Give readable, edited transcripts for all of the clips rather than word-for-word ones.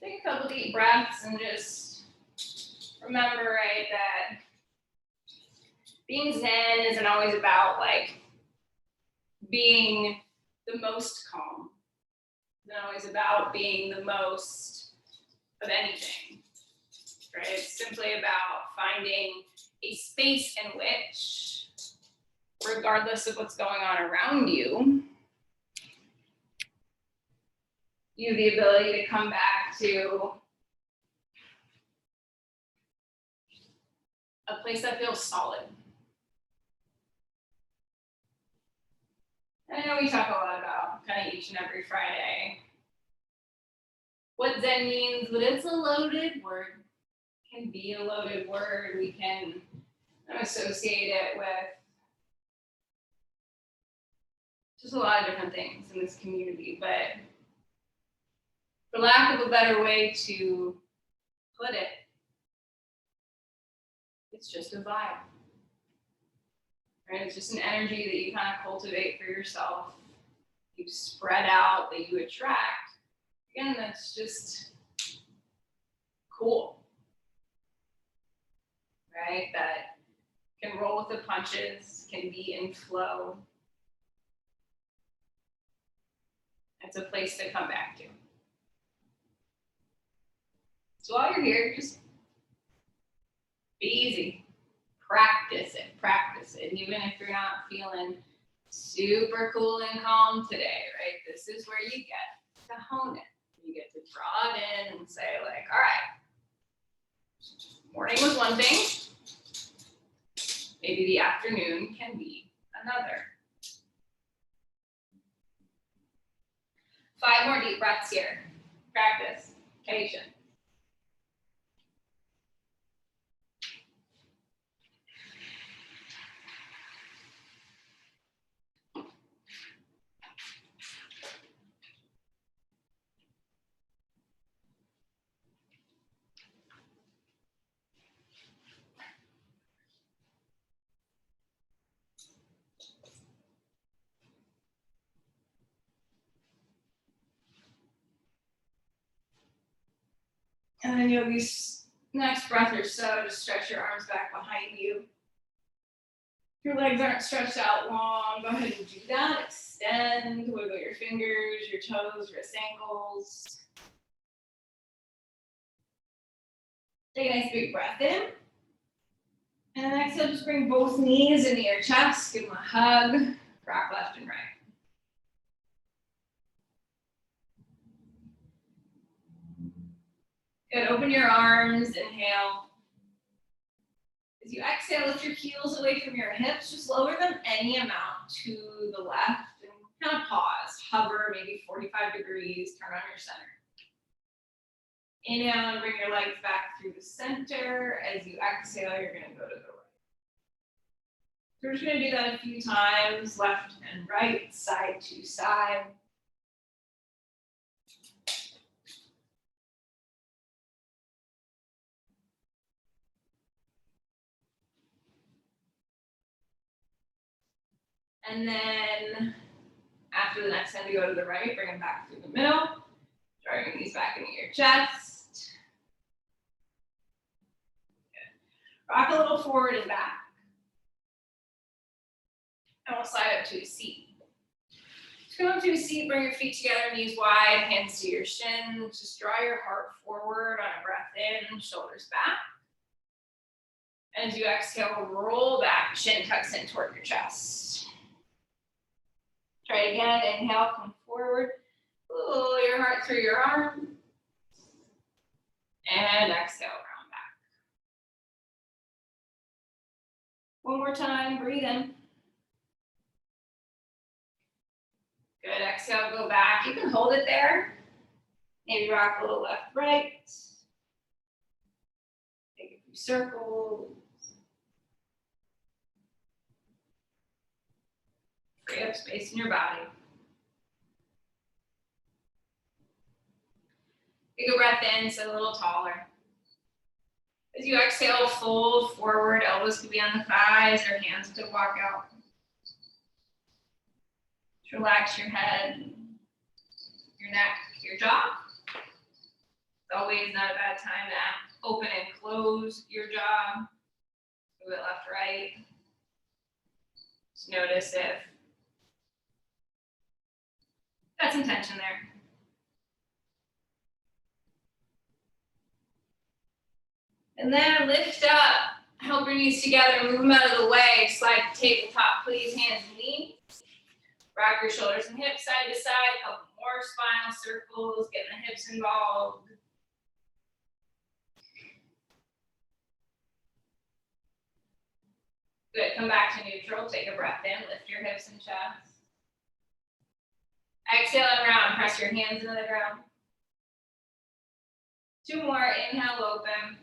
Take a couple deep breaths and just remember, right, that being Zen isn't always about like being the most calm. It's not always about being the most of anything, right? It's simply about finding a space in which, regardless of what's going on around you, you have the ability to come back to a place that feels solid. I know we talk a lot about kind of each and every Friday what Zen means, but it's a loaded word. It can be a loaded word. We can associate it with just a lot of different things in this community, but for lack of a better way to put it, it's just a vibe. Right? It's just an energy that you kind of cultivate for yourself. You spread out, that you attract. Again, that's just cool. Right? That can roll with the punches, can be in flow. It's a place to come back to. So while you're here, just be easy. Practice it. Even if you're not feeling super cool and calm today, right? This is where you get to hone it. You get to draw it in and say, like, all right, morning was one thing. Maybe the afternoon can be another. 5 more deep breaths here. Practice. Patience. And then yogis, next breath or so, just stretch your arms back behind you. If your legs aren't stretched out long, go ahead and do that. Extend, wiggle your fingers, your toes, wrist, ankles. Take a nice big breath in. And then exhale, just bring both knees into your chest, give them a hug, rock left and right. Good, open your arms, inhale. As you exhale, lift your heels away from your hips, just lower them any amount to the left and kind of pause, hover maybe 45 degrees, turn on your center. Inhale and bring your legs back through the center. As you exhale, you're gonna go to the right. So we're just gonna do that a few times, left and right, side to side. And then after the next time you go to the right, bring them back through the middle. Draw your knees back into your chest. Good. Rock a little forward and back. And we'll slide up to a seat. Just come up to a seat, bring your feet together, knees wide, hands to your shins. Just draw your heart forward on a breath in, shoulders back. And as you exhale, roll back, shin tucks in toward your chest. Try it again, inhale, come forward. Pull your heart through your arm. And exhale, round back. One more time, breathe in. Good, exhale, go back. You can hold it there. Maybe rock a little left, right. Take a few circles. Free up space in your body. Take a breath in, sit a little taller. As you exhale, fold forward. Elbows could be on the thighs or hands could walk out. Just relax your head, your neck, your jaw. So sideways, not a bad time to open and close your jaw. Move it left, right. Just notice if got some tension there. And then lift up, help your knees together, move them out of the way, slide to tabletop, please, hands and knees. Rock your shoulders and hips side to side, couple more spinal circles, getting the hips involved. Good, come back to neutral, take a breath in, lift your hips and chest. Exhale and round, press your hands into the ground. 2 more, inhale, open.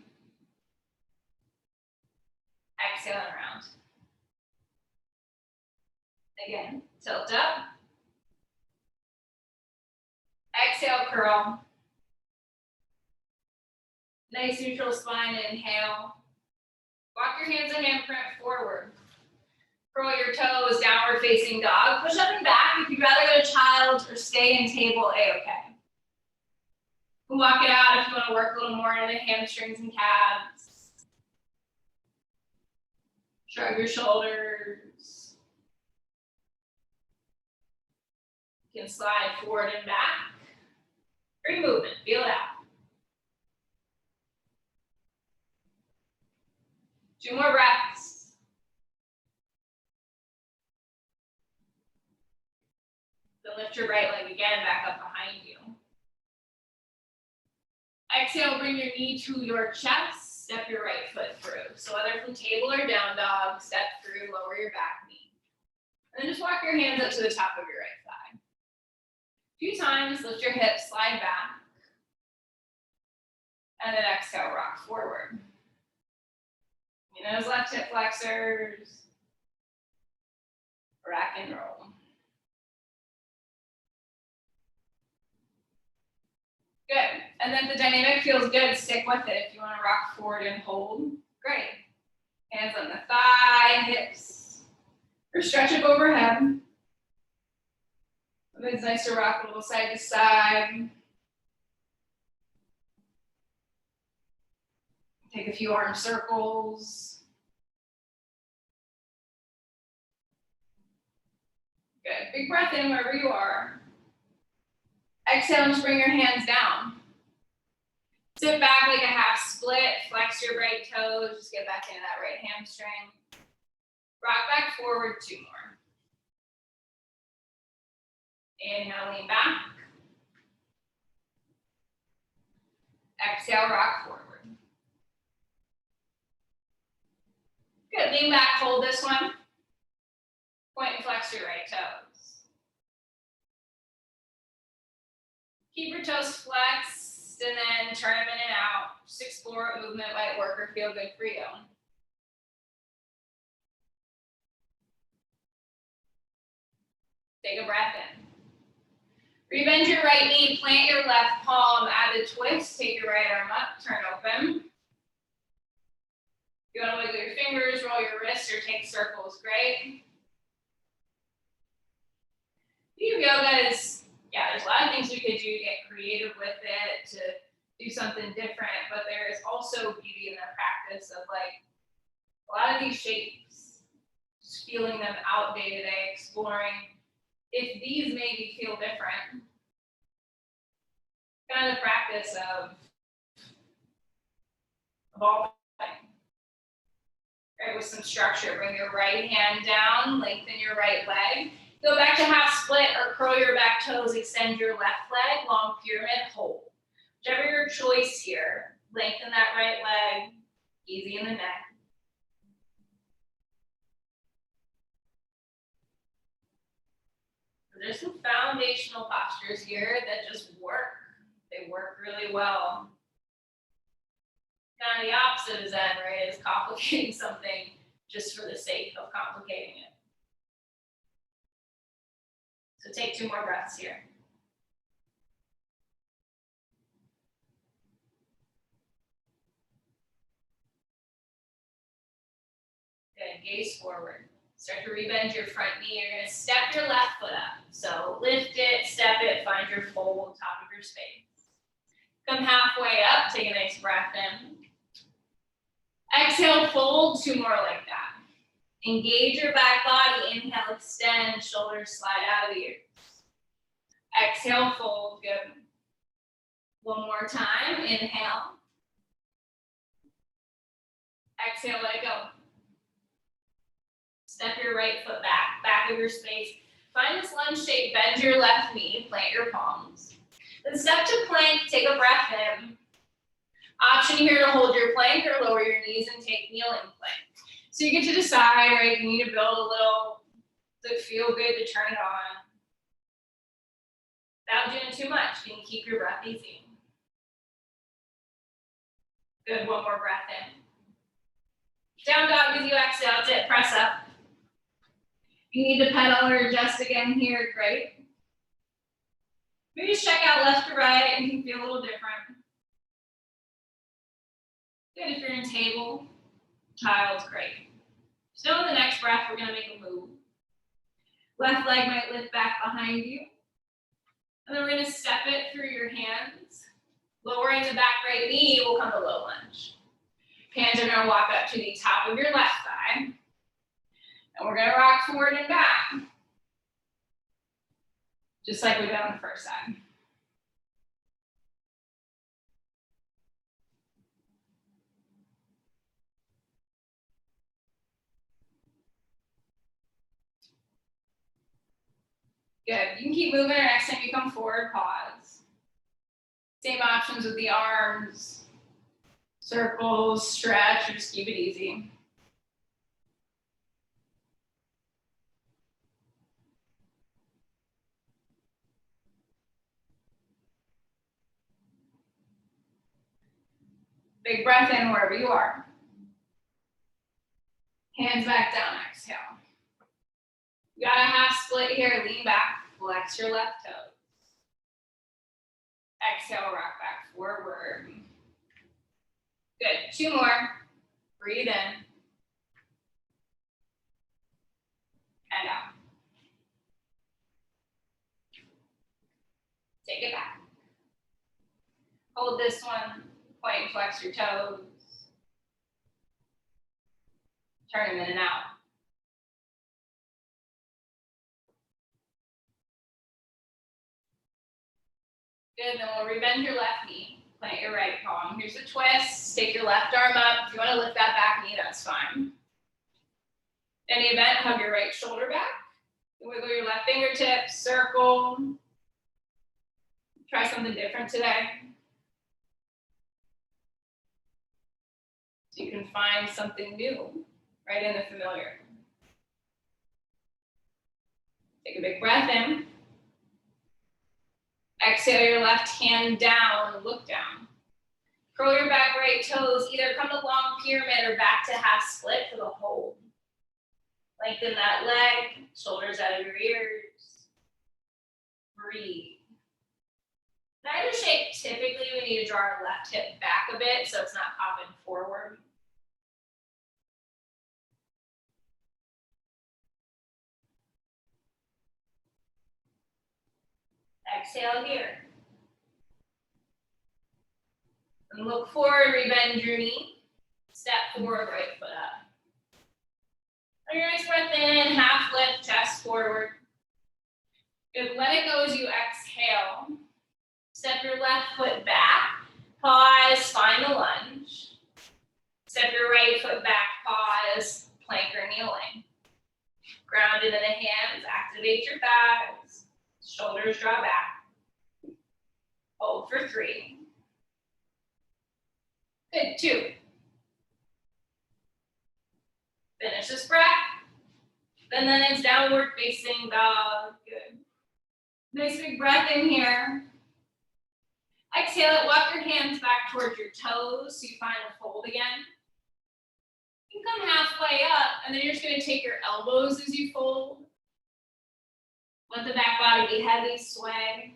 Exhale and round. Again, tilt up. Exhale, curl. Nice neutral spine, inhale. Walk your hands and handprint forward. Curl your toes, downward facing dog. Push up and back. If you'd rather go to child or stay in table, A-okay. Walk it out if you want to work a little more into the hamstrings and calves. Shrug your shoulders. You can slide forward and back. Free movement, feel it out. 2 more breaths. Then lift your right leg again, back up behind you. Exhale, bring your knee to your chest, step your right foot through. So whether from table or down dog, step through, lower your back knee. And then just walk your hands up to the top of your right thigh. A few times, lift your hips, slide back. And then exhale, rock forward. You know, those left hip flexors. Rock and roll. Good. And then if the dynamic feels good, stick with it. If you want to rock forward and hold, great. Hands on the thigh, hips. Or stretch up overhead. It's nice to rock a little side to side. Take a few arm circles. Good. Big breath in wherever you are. Exhale and just bring your hands down. Sit back like a half split. Flex your right toes. Just get back into that right hamstring. Rock back forward, 2 more. Inhale, lean back. Exhale, rock forward. Good, lean back, hold this one. Point and flex your right toes. Keep your toes flexed and then turn them in and out. Just explore what movement might work or feel good for you. Take a breath in. Rebend your right knee, plant your left palm, add a twist, take your right arm up, turn open. You want to wiggle your fingers, roll your wrists, or take circles, great. Yoga is, there's a lot of things we could do to get creative with it, to do something different, but there is also beauty in the practice of like a lot of these shapes, just feeling them out day to day, exploring if these maybe feel different. Kind of the practice of evolving. Right, with some structure, bring your right hand down, lengthen your right leg. Go back to half split or curl your back toes, extend your left leg, long pyramid, hold. Whichever your choice here, lengthen that right leg, easy in the neck. There's some foundational postures here that just work. They work really well. Kind of the opposite of Zen, right, is complicating something just for the sake of complicating it. So take 2 more breaths here. Good, gaze forward. Start to rebend your front knee. You're gonna step your left foot up. So lift it, step it, find your fold, top of your space. Come halfway up, take a nice breath in. Exhale, fold, 2 more like that. Engage your back body, inhale, extend, shoulders slide out of the ears. Exhale, fold, good. One more time, inhale. Exhale, let it go. Step your right foot back, back of your space. Find this lunge shape, bend your left knee, plant your palms. Then step to plank, take a breath in. Option here to hold your plank or lower your knees and take kneeling plank. So you get to decide, right? You need to build a little, does it feel good to turn it on? Without doing too much, you can keep your breath easy. Good, one more breath in. Down dog as you exhale, that's it, press up. You need to pedal or adjust again here, great. Maybe just check out left to right and you can feel a little different. Good, if you're in table, child's great. So in the next breath, we're gonna make a move. Left leg might lift back behind you. And then we're gonna step it through your hands. Lowering the back right knee, we'll come to low lunge. Hands are gonna walk up to the top of your left thigh. And we're gonna rock forward and back. Just like we did on the first side. Good, you can keep moving, or next time you come forward, pause. Same options with the arms, circles, stretch, or just keep it easy. Big breath in wherever you are. Hands back down, exhale. You got a half split here, lean back, flex your left toes. Exhale, rock back forward. Good, 2 more. Breathe in. And out. Take it back. Hold this one, point and flex your toes. Turn them in and out. Good, then we'll rebend your left knee. Plant your right palm. Here's a twist. Take your left arm up. If you want to lift that back knee, that's fine. In any event, hug your right shoulder back. Wiggle your left fingertips, circle. Try something different today. So you can find something new right in the familiar. Take a big breath in. Exhale your left hand down, look down. Curl your back right toes, either come to long pyramid or back to half split for the hold. Lengthen that leg, shoulders out of your ears. Breathe. Neither shape, typically we need to draw our left hip back a bit so it's not popping forward. Exhale here. And look forward, rebend your knee. Step forward, right foot up. On your next breath in, half lift, chest forward. Good, let it go as you exhale. Step your left foot back. Pause, find the lunge. Step your right foot back, pause, plank or kneeling. Ground into the hands, activate your thighs. Shoulders draw back. Hold for 3. Good, 2. Finish this breath. And then it's downward facing dog. Good. Nice big breath in here. Exhale it, walk your hands back towards your toes so you find a fold again. You can come halfway up, and then you're just going to take your elbows as you fold. Let the back body be heavy, sway.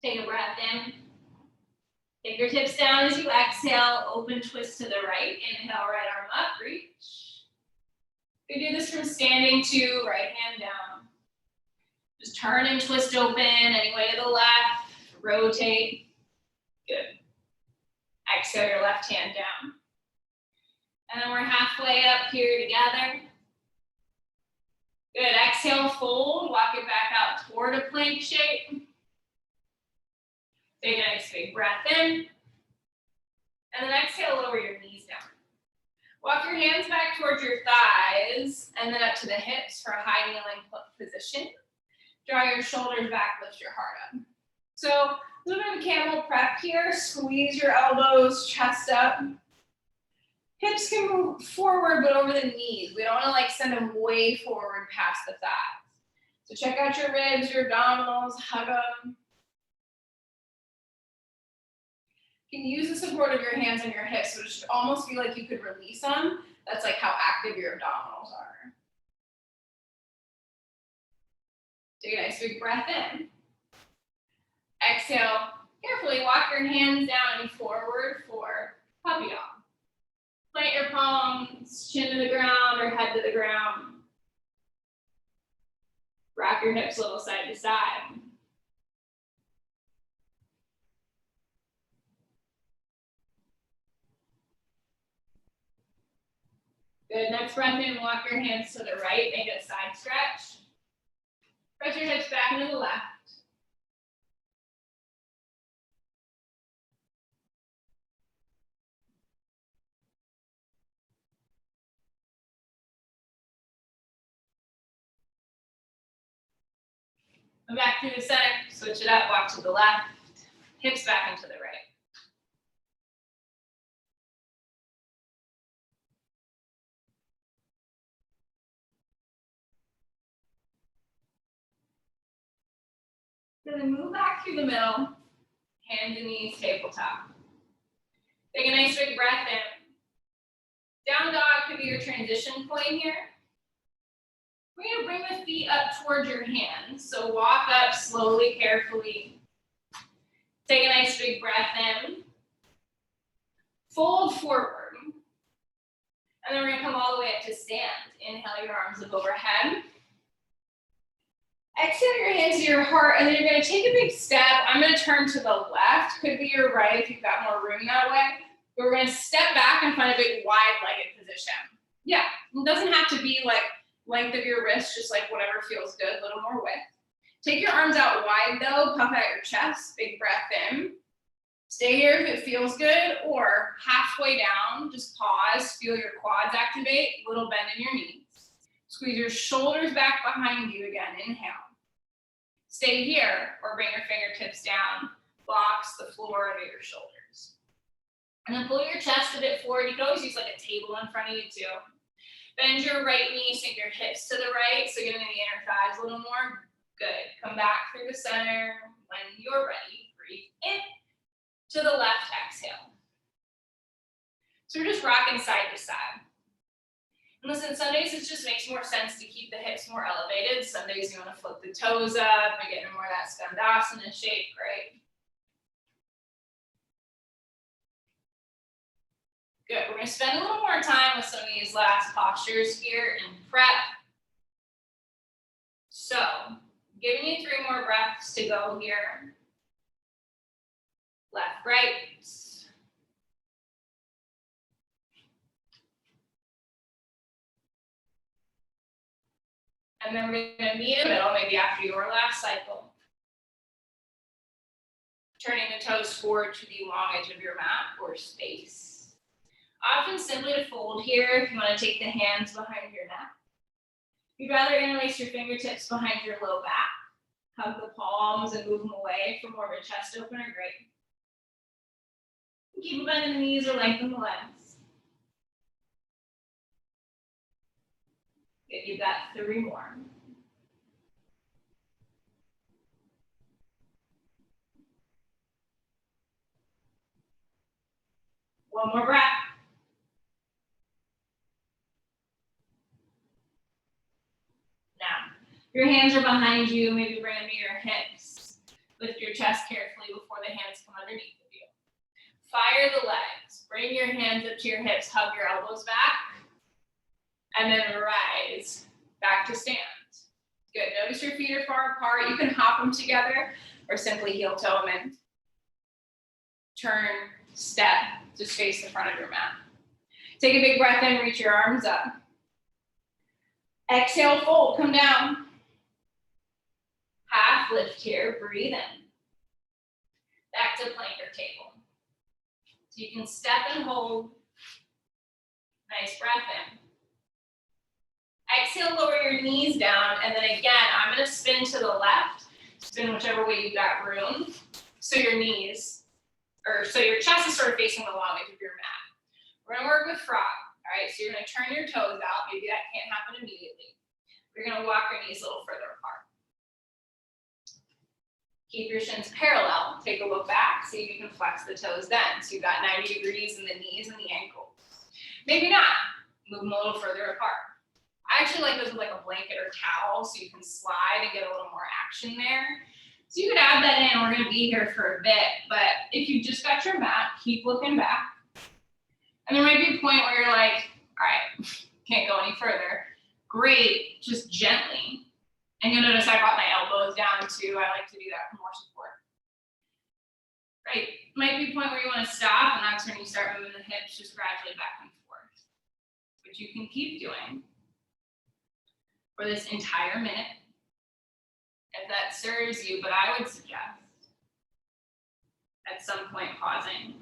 Take a breath in. Fingertips down as you exhale, open twist to the right. Inhale, right arm up, reach. You do this from standing to right hand down. Just turn and twist open, any way to the left, rotate. Good. Exhale your left hand down. And then we're halfway up here together. Good, exhale, fold, walk it back out toward a plank shape. Take a nice big breath in. And then exhale, lower your knees down. Walk your hands back towards your thighs and then up to the hips for a high kneeling position. Draw your shoulders back, lift your heart up. So a little bit of camel prep here. Squeeze your elbows, chest up. Hips can move forward, but over the knees. We don't want to send them way forward past the thighs. So check out your ribs, your abdominals, hug them. You can use the support of your hands and your hips, so it should almost feel like you could release them. That's how active your abdominals are. Take a nice big breath in. Exhale, carefully walk your hands down and forward for puppy dog. Plant your palms, chin to the ground or head to the ground. Rock your hips a little side to side. Good, next breath in, walk your hands to the right, make a side stretch. Press your hips back into the left. Come back through the center, switch it up, walk to the left, hips back into the right. Then move back through the middle, hands and knees, tabletop. Take a nice big breath in. Down dog could be your transition point here. We're going to bring the feet up towards your hands. So walk up slowly, carefully. Take a nice big breath in. Fold forward. And then we're going to come all the way up to stand. Inhale your arms up overhead. Exhale your hands to your heart, and then you're going to take a big step. I'm going to turn to the left. Could be your right if you've got more room that way. But we're going to step back and find a big wide-legged position. Yeah, it doesn't have to be length of your wrist, just whatever feels good, a little more width. Take your arms out wide though, puff out your chest, big breath in. Stay here if it feels good, or halfway down, just pause, feel your quads activate, little bend in your knees. Squeeze your shoulders back behind you again, inhale. Stay here, or bring your fingertips down, box the floor under your shoulders. And then pull your chest a bit forward. You can always use a table in front of you too. Bend your right knee, sink your hips to the right, so get into the inner thighs a little more. Good. Come back through the center. When you're ready, breathe in. To the left, exhale. So we're just rocking side to side. And listen, some days it just makes more sense to keep the hips more elevated. Some days you want to flip the toes up and get more of that skandasana shape, right? Good, we're going to spend a little more time with some of these last postures here in prep. So, giving you 3 more breaths to go here. Left, right. And then we're going to meet in the middle, maybe after your last cycle. Turning the toes forward to the long edge of your mat or space. Option simply to fold here if you want to take the hands behind your neck. If you'd rather interlace your fingertips behind your low back, hug the palms and move them away for more of a chest opener, great. Keep a bend in the knees or lengthen the legs. Good, you've got 3 more. One more breath. Now, your hands are behind you, maybe bring them to your hips. Lift your chest carefully before the hands come underneath of you. Fire the legs. Bring your hands up to your hips. Hug your elbows back. And then rise back to stand. Good. Notice your feet are far apart. You can hop them together or simply heel toe them in. Turn, step, just face the front of your mat. Take a big breath in, reach your arms up. Exhale, fold, come down. Half lift here, breathe in. Back to plank or table. So you can step and hold. Nice breath in. Exhale, lower your knees down, and then again, I'm gonna spin to the left. Spin whichever way you've got room. So your chest is sort of facing the long edge of your mat. We're gonna work with frog, all right? So you're gonna turn your toes out. Maybe that can't happen immediately. You're gonna walk your knees a little further apart. Keep your shins parallel. Take a look back, see if you can flex the toes then. So you've got 90 degrees in the knees and the ankles. Maybe not. Move them a little further apart. I actually like those with like a blanket or towel so you can slide and get a little more action there. So you could add that in. We're gonna be here for a bit, but if you just got your mat, keep looking back. And there might be a point where you're like, all right, can't go any further. Great, just gently. And you'll notice I brought my elbows down too. I like to do that for more support. Right, might be a point where you wanna stop, and that's when you start moving the hips just gradually back and forth. Which you can keep doing for this entire minute, if that serves you, but I would suggest at some point pausing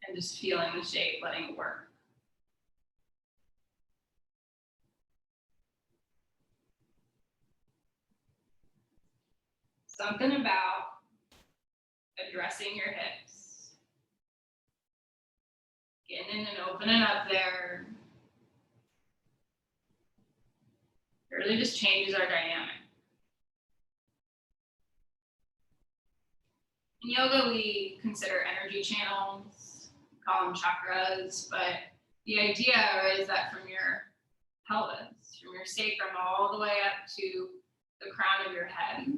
and just feeling the shape, letting it work. Something about addressing your hips, getting in and opening up there, it really just changes our dynamic. In yoga, we consider energy channels, call them chakras, but the idea is that from your pelvis, from your sacrum all the way up to the crown of your head,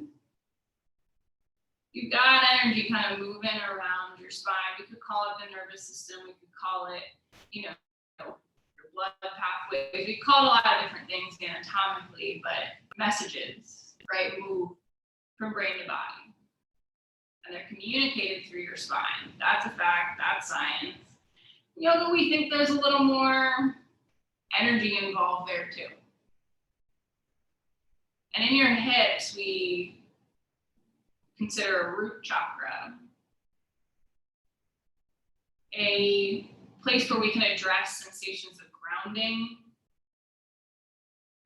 you've got energy kind of moving around your spine. We could call it the nervous system. We could call it, your blood pathways. We call it a lot of different things anatomically, but messages, right, move from brain to body. And they're communicated through your spine. That's a fact, that's science. In yoga, we think there's a little more energy involved there too. And in your hips, we consider a root chakra a place where we can address sensations of grounding,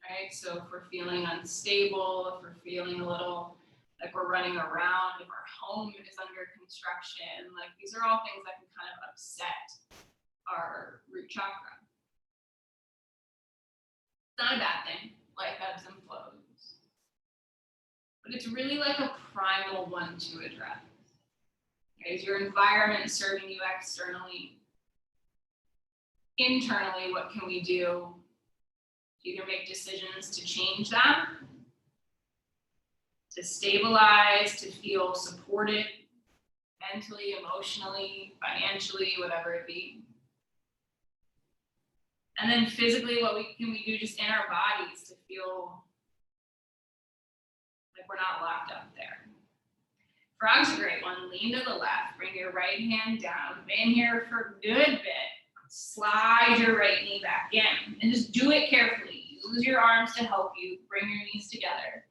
right? So if we're feeling unstable, if we're feeling a little like we're running around, if our home is under construction, like these are all things that can kind of upset our root chakra. It's not a bad thing, life ebbs and flows. But it's really like a primal one to address. Okay, is your environment serving you externally? Internally, what can we do to either make decisions to change that, to stabilize, to feel supported mentally, emotionally, financially, whatever it be. And then physically, what can we do just in our bodies to feel like we're not locked up there. Frog's a great one. Lean to the left, bring your right hand down. In here for a good bit. Slide your right knee back in and just do it carefully. Use your arms to help you. Bring your knees together.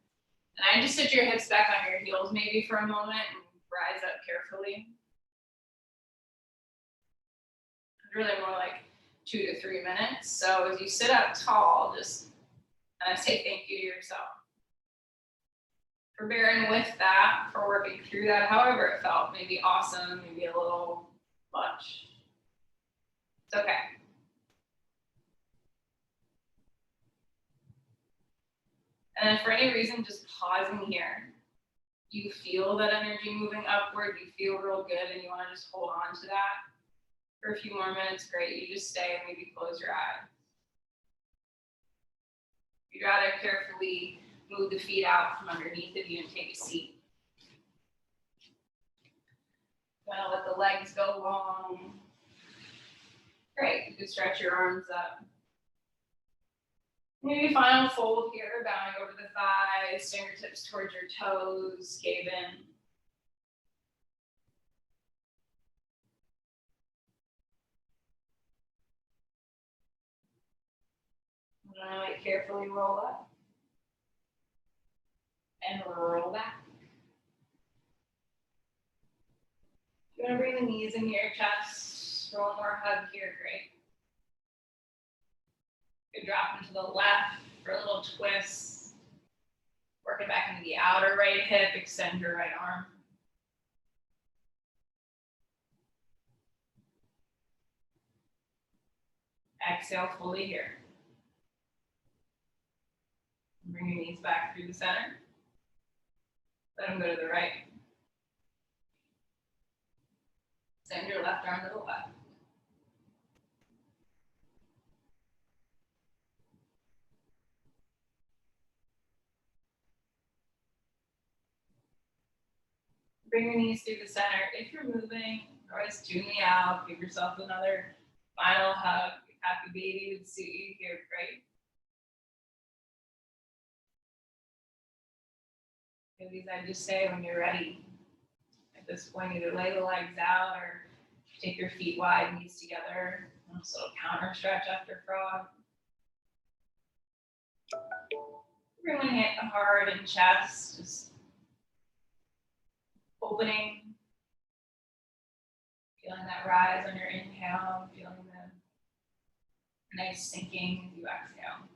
And I just sit your hips back on your heels maybe for a moment and rise up carefully. It's really more like 2 to 3 minutes. So as you sit up tall, just say thank you to yourself for bearing with that, for working through that, however it felt. Maybe awesome, maybe a little much. It's okay. And then for any reason, just pausing here. You feel that energy moving upward, you feel real good, and you want to just hold on to that for a few more minutes, great. You just stay and maybe close your eyes. You'd rather carefully move the feet out from underneath of you and take a seat. the legs go long. Great, you can stretch your arms up. Maybe final fold here, bowing over the thighs, fingertips towards your toes, gaze in. And then I carefully roll up and roll back. You want to bring the knees into your chest for one more hug here, great. Good drop into the left for a little twist. Working back into the outer right hip, extend your right arm. Exhale fully here. Bring your knees back through the center. Let them go to the right. Send your left arm to the left. Bring your knees through the center. If you're moving, always tune me out. Give yourself another final hug. Happy baby would suit you here, great. Maybe I just say when you're ready. At this point, either lay the legs out or take your feet wide, knees together. Nice little counter stretch after frog. Everyone hit hard in chest, just opening. Feeling that rise on your inhale, feeling the nice sinking as you exhale.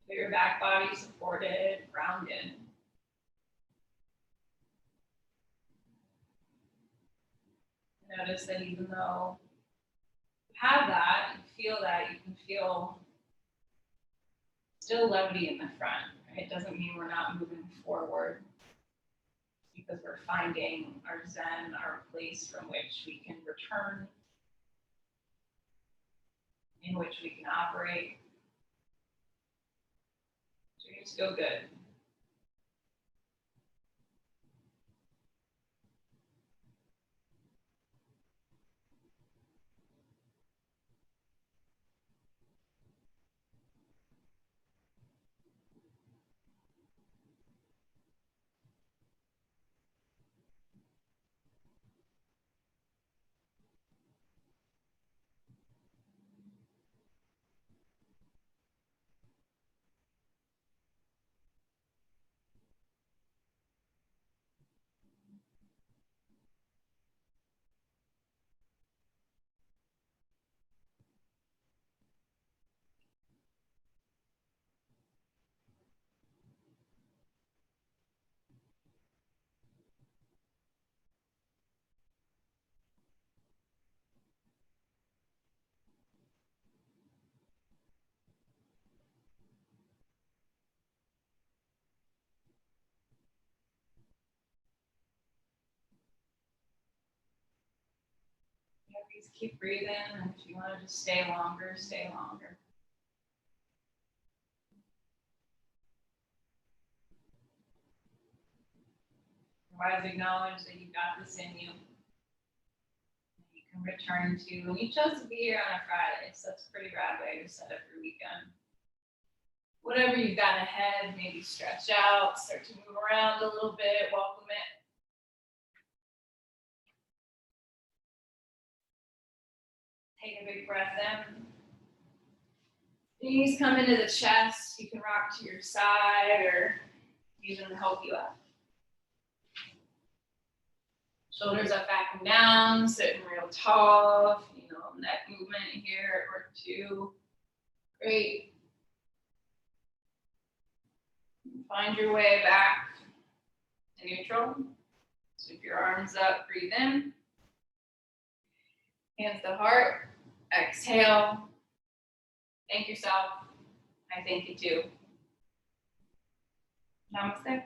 Feel your back body supported, grounded. Notice that even though you have that, you feel that, you can feel still levity in the front. Right? It doesn't mean we're not moving forward, because we're finding our zen, our place from which we can return, in which we can operate. So you just feel good. Please keep breathing, and if you want to just stay longer, stay longer. Otherwise, acknowledge that you've got this in you. You can return to, and you chose to be here on a Friday, so that's a pretty rad way to set up your weekend. Whatever you've got ahead, maybe stretch out, start to move around a little bit, welcome it. Take a big breath in. Knees come into the chest. You can rock to your side or use them to help you up. Shoulders up, back, and down. Sitting real tall. Neck movement here or two. Great. Find your way back to neutral. Sweep your arms up. Breathe in. Hands to heart. Exhale. Thank yourself. I thank you too. Namaste.